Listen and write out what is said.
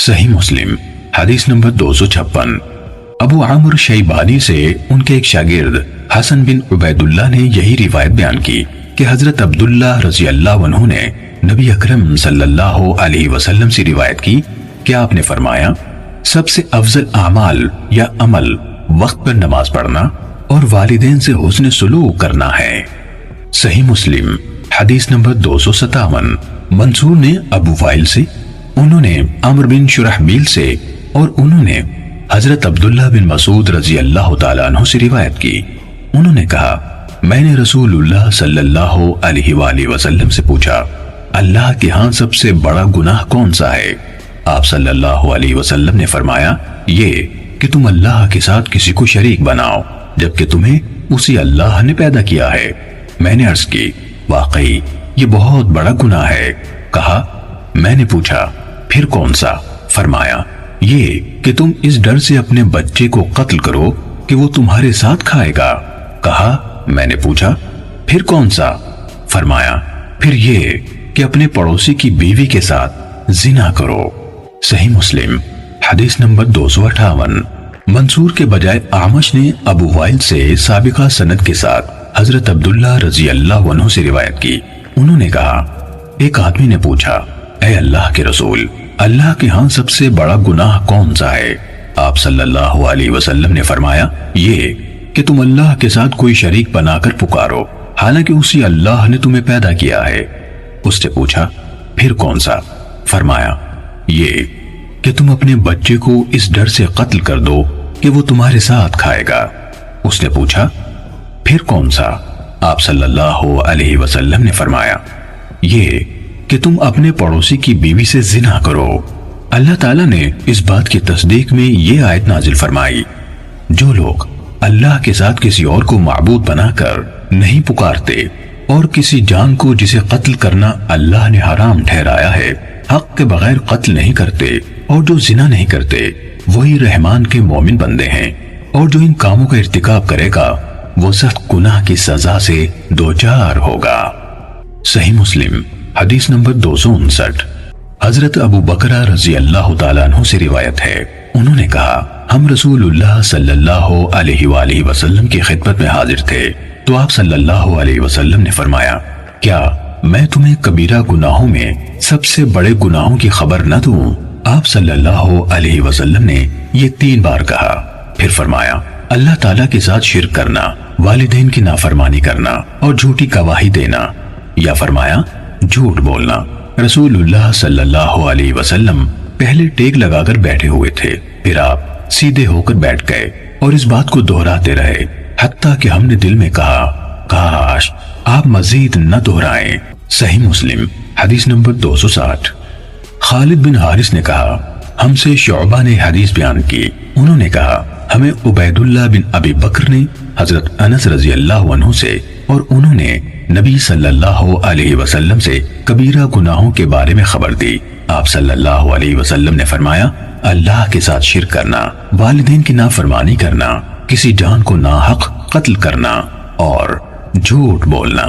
صحیح مسلم حدیث نمبر 256۔ ابو عمرو شیبانی سے ان کے ایک شاگرد حسن بن عبید اللہ نے یہی روایت بیان کی کہ حضرت عبداللہ رضی اللہ عنہ نے نبی اکرم صلی اللہ علیہ وسلم سے روایت کی کہ آپ نے فرمایا، سب سے افضل اعمال یا عمل وقت پر نماز پڑھنا اور والدین سے حسن سلوک کرنا ہے۔ صحیح مسلم حدیث نمبر 257۔ منصور نے ابو وائل سے، انہوں نے عمرو بن شرحبیل سے اور انہوں نے حضرت عبداللہ بن مسعود رضی اللہ تعالیٰ عنہ سے روایت کی۔ انہوں نے کہا، میں نے رسول اللہ صلی اللہ علیہ وآلہ وسلم سے پوچھا، اللہ کے ہاں سب سے بڑا گناہ کون سا ہے؟ آپ صلی اللہ علیہ وسلم نے فرمایا، یہ کہ تم اللہ کے ساتھ کسی کو شریک بناؤ جبکہ تمہیں اسی اللہ نے پیدا کیا ہے۔ میں نے عرض کی، واقعی یہ بہت بڑا گناہ ہے۔ کہا، میں نے پوچھا پھر کون سا؟ فرمایا، یہ کہ تم اس ڈر سے اپنے بچے کو قتل کرو کہ وہ تمہارے ساتھ کھائے گا۔ کہا، میں نے پوچھا پھر کون سا؟ فرمایا، پھر یہ کہ اپنے پڑوسی کی بیوی کے ساتھ زنا کرو۔ صحیح مسلم حدیث نمبر 258۔ منصور کے بجائے اعمش نے ابو وائل سے سابقہ سند کے ساتھ حضرت عبداللہ رضی اللہ عنہ سے روایت کی۔ انہوں نے کہا، ایک آدمی نے پوچھا، اے اللہ کے رسول، اللہ کے ہاں سب سے بڑا گناہ کون سا ہے؟ آپ صلی اللہ علیہ وسلم نے فرمایا، یہ کہ تم اللہ کے ساتھ کوئی شریک بنا کر پکارو حالانکہ اسی اللہ نے تمہیں پیدا کیا ہے۔ اس نے پوچھا پھر کون سا؟ فرمایا، یہ کہ تم اپنے بچے کو اس ڈر سے قتل کر دو کہ وہ تمہارے ساتھ کھائے گا۔ اس نے پوچھا پھر کون سا؟ آپ صلی اللہ علیہ وسلم نے فرمایا، یہ کہ تم اپنے پڑوسی کی بیوی سے زنا کرو۔ اللہ تعالیٰ نے اس بات کی تصدیق میں یہ آیت نازل فرمائی، جو لوگ اللہ کے ساتھ کسی اور کو معبود بنا کر نہیں پکارتے اور کسی جان کو جسے قتل کرنا اللہ نے حرام ٹھہرایا ہے حق کے بغیر قتل نہیں کرتے اور جو زنا نہیں کرتے، وہی رحمان کے مومن بندے ہیں، اور جو ان کاموں کا ارتکاب کرے گا وہ سخت گناہ کی سزا سے دوچار ہوگا۔ صحیح مسلم حدیث نمبر 259۔ حضرت ابو بکرہ رضی اللہ تعالیٰ عنہ سے روایت ہے، انہوں نے کہا، ہم رسول اللہ صلی اللہ علیہ وآلہ وسلم کی خدمت میں حاضر تھے تو آپ صلی اللہ علیہ وسلم نے فرمایا، کیا میں تمہیں کبیرہ گناہوں میں سب سے بڑے گناہوں کی خبر نہ دوں؟ آپ صلی اللہ علیہ وسلم نے یہ 3 بار کہا، پھر فرمایا، اللہ تعالیٰ کے ساتھ شرک کرنا، والدین کی نافرمانی کرنا اور جھوٹی گواہی دینا، یا فرمایا جھوٹ بولنا۔ رسول اللہ صلی اللہ علیہ وسلم پہلے ٹیک لگا کر بیٹھے ہوئے تھے، پھر آپ سیدھے ہو کر بیٹھ گئے اور اس بات کو دہراتے رہے حتیٰ کہ ہم نے دل میں کہا، کاش آپ مزید نہ دہرائیں۔ صحیح مسلم حدیث نمبر 260۔ خالد بن حارث نے کہا، ہم سے شعبہ نے حدیث بیان کی، انہوں نے کہا، ہمیں عبید اللہ بن ابی بکر نے حضرت انس رضی اللہ عنہ سے اور انہوں نے نبی صلی اللہ علیہ وسلم سے کبیرہ گناہوں کے بارے میں خبر دی۔ آپ صلی اللہ علیہ وسلم نے فرمایا، اللہ کے ساتھ شرک کرنا، والدین کی نافرمانی کرنا، کسی جان کو ناحق قتل کرنا اور جھوٹ بولنا۔